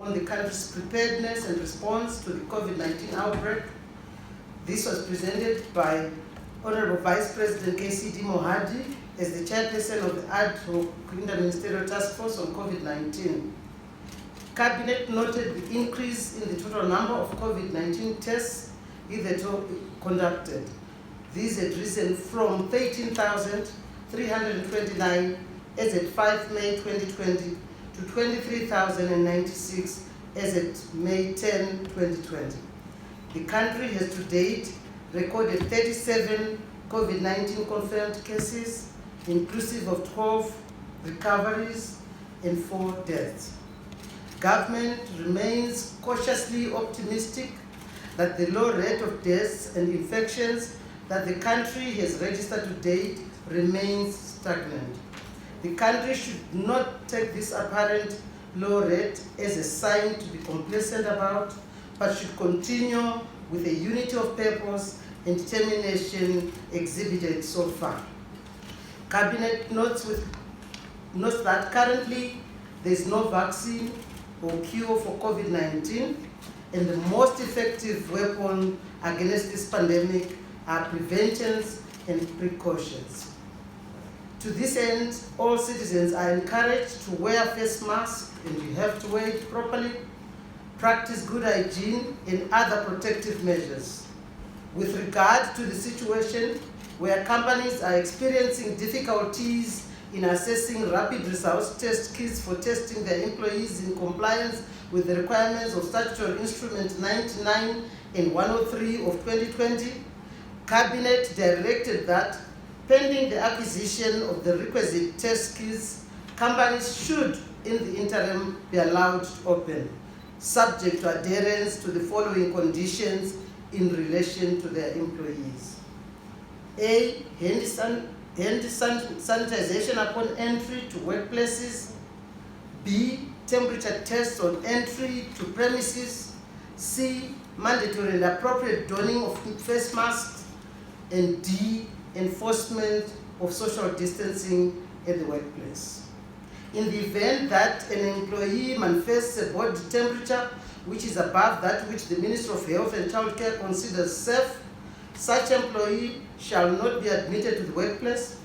on the country's preparedness and response to the COVID-19 outbreak. This was presented by Honorable Vice President KCD Mohadi as the chairperson of the ad hoc Interministerial Task Force on COVID-19. Cabinet noted the increase in the total number of COVID-19 tests hitherto conducted. These had risen from 13,329 as at 5 May 2020 to 23,096 as at May 10, 2020. The country has to date recorded 37 COVID-19 confirmed cases, inclusive of 12 recoveries and 4 deaths. Government remains cautiously optimistic that the low rate of deaths and infections that the country has registered to date remains stagnant. The country should not take this apparent low rate as a sign to be complacent about, but should continue with a unity of purpose and determination exhibited so far. Cabinet notes that currently there is no vaccine or cure for COVID-19, and the most effective weapon against this pandemic are preventions and precautions. To this end, all citizens are encouraged to wear face masks, and you have to wear it properly, practice good hygiene and other protective measures. With regard to the situation where companies are experiencing difficulties in assessing rapid results test kits for testing their employees in compliance with the requirements of Statutory Instrument 99 and 103 of 2020, Cabinet directed that, pending the acquisition of the requisite test kits, companies should, in the interim, be allowed to open, subject to adherence to the following conditions in relation to their employees. A. Hand sanitization upon entry to workplaces. B. Temperature tests on entry to premises. C. Mandatory and appropriate donning of face masks. And D. Enforcement of social distancing at the workplace. In the event that an employee manifests a body temperature which is above that which the Minister of Health and Childcare considers safe, such employee shall not be admitted to the workplace,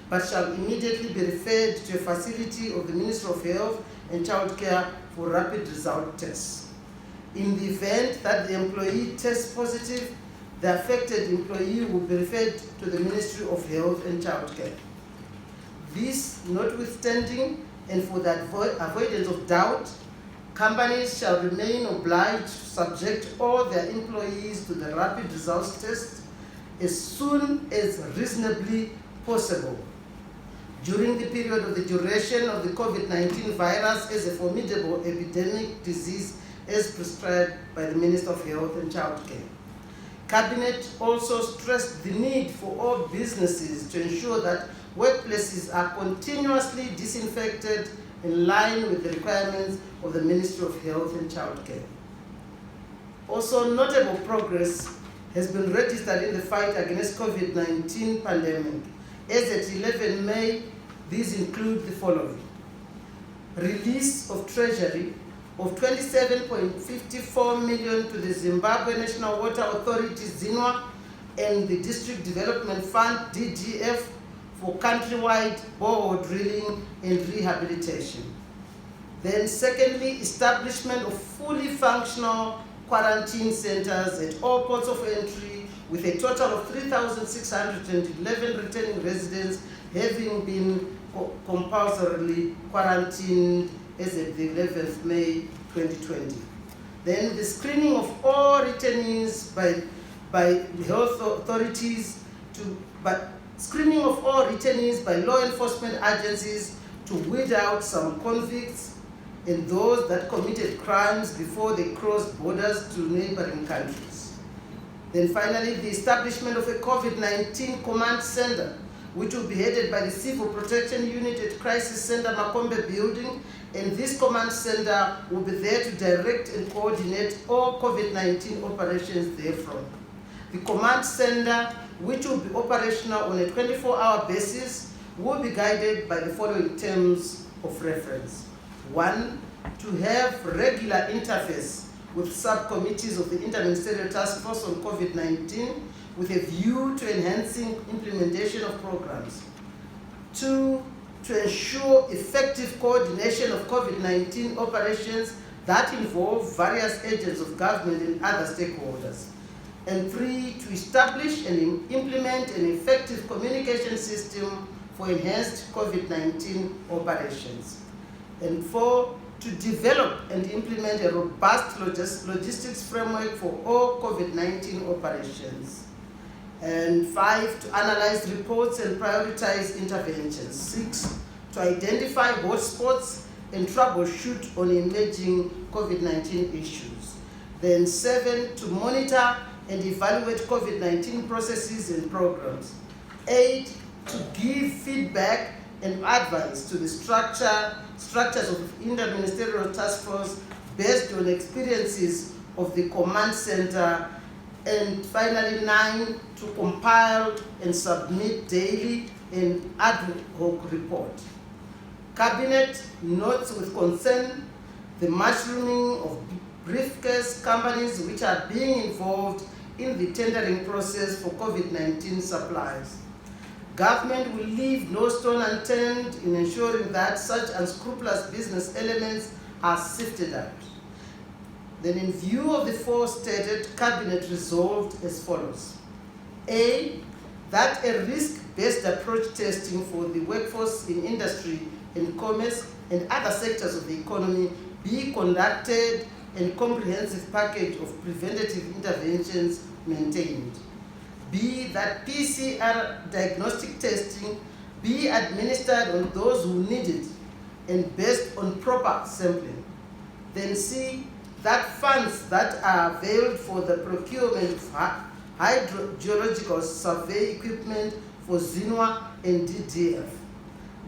but shall immediately be referred to a facility of the Minister of Health and Childcare for rapid result tests. In the event that the employee tests positive, the affected employee will be referred to the Ministry of Health and Childcare. This notwithstanding, and for the avoidance of doubt, companies shall remain obliged to subject all their employees to the rapid results test as soon as reasonably possible during the period of the duration of the COVID-19 virus as a formidable epidemic disease as prescribed by the Minister of Health and Childcare. Cabinet also stressed the need for all businesses to ensure that workplaces are continuously disinfected in line with the requirements of the Ministry of Health and Childcare. Also, notable progress has been registered in the fight against COVID-19 pandemic. As at 11 May, these include the following: release of Treasury of 27.54 million to the Zimbabwe National Water Authority, ZINWA, and the District Development Fund, DDF, for countrywide borehole drilling and rehabilitation. Then secondly, establishment of fully functional quarantine centers at all ports of entry, with a total of 3,611 returning residents having been compulsorily quarantined as of the 11th May 2020. Then the screening of all returnees by the health authorities screening of all returnees by law enforcement agencies to weed out some convicts and those that committed crimes before they crossed borders to neighboring countries. Then finally, the establishment of a COVID-19 command center, which will be headed by the Civil Protection Unit at Crisis Center Makombe Building, and this command center will be there to direct and coordinate all COVID-19 operations therefrom. The command center, which will be operational on a 24-hour basis, will be guided by the following terms of reference. 1. to have regular interface with subcommittees of the Interministerial Task Force on COVID-19 with a view to enhancing implementation of programs. 2, to ensure effective coordination of COVID-19 operations that involve various agents of government and other stakeholders. And 3, to establish and implement an effective communication system for enhanced COVID-19 operations. And 4, to develop and implement a robust logistics framework for all COVID-19 operations. And 5, to analyze reports and prioritize interventions. 6, to identify hotspots and troubleshoot on emerging COVID-19 issues. Then 7, to monitor and evaluate COVID-19 processes and programs. 8, to give feedback and advice to the structures of the Interministerial Task Force based on experiences of the command center. And finally, 9, to compile and submit daily an ad hoc report. Cabinet notes with concern the mushrooming of briefcase companies which are being involved in the tendering process for COVID-19 supplies. Government will leave no stone unturned in ensuring that such unscrupulous business elements are sifted out. Then, in view of the four-stated, Cabinet resolved as follows. A, that a risk-based approach testing for the workforce in industry and commerce and other sectors of the economy be conducted and comprehensive package of preventative interventions maintained. B, that PCR diagnostic testing be administered on those who need it and based on proper sampling. Then C, that funds that are availed for the procurement of hydrogeological survey equipment for XINUA and DDF.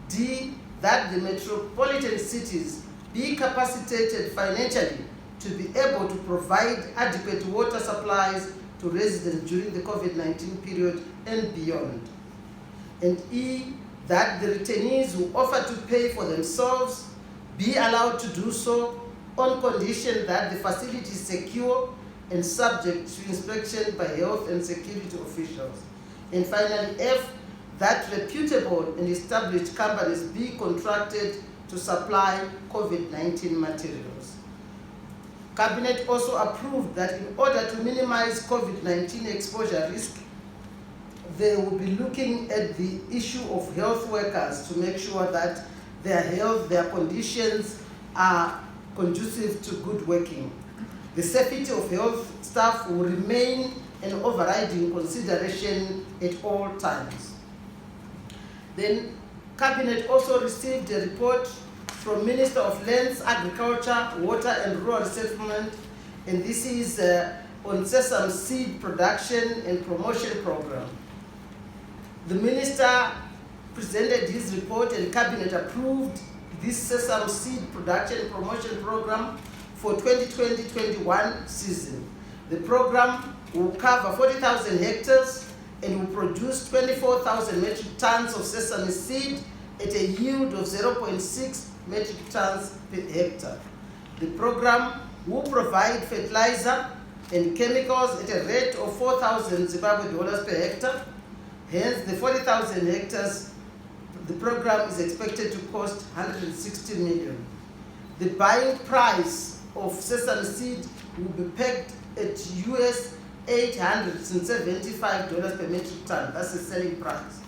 D, that the metropolitan cities be capacitated financially to be able to provide adequate water supplies to residents during the COVID-19 period and beyond. And E, that the returnees who offer to pay for themselves be allowed to do so on condition that the facility is secure and subject to inspection by health and security officials. And finally, F, that reputable and established companies be contracted to supply COVID-19 materials. Cabinet also approved that in order to minimize COVID-19 exposure risk, they will be looking at the issue of health workers to make sure that their health, their conditions are conducive to good working. The safety of health staff will remain an overriding consideration at all times. Then, Cabinet also received a report from Minister of Lands, Agriculture, Water and Rural Settlement, and this is on sesame seed production and promotion program. The Minister presented his report and Cabinet approved this sesame seed production and promotion program for 2020-21 season. The program will cover 40,000 hectares and will produce 24,000 metric tons of sesame seed at a yield of 0.6 metric tons per hectare. The program will provide fertilizer and chemicals at a rate of 4,000 Zimbabwe dollars per hectare. Hence, the 40,000 hectares, the program is expected to cost 160 million. The buying price of sesame seed will be pegged at US $875 per metric ton. That's the selling price.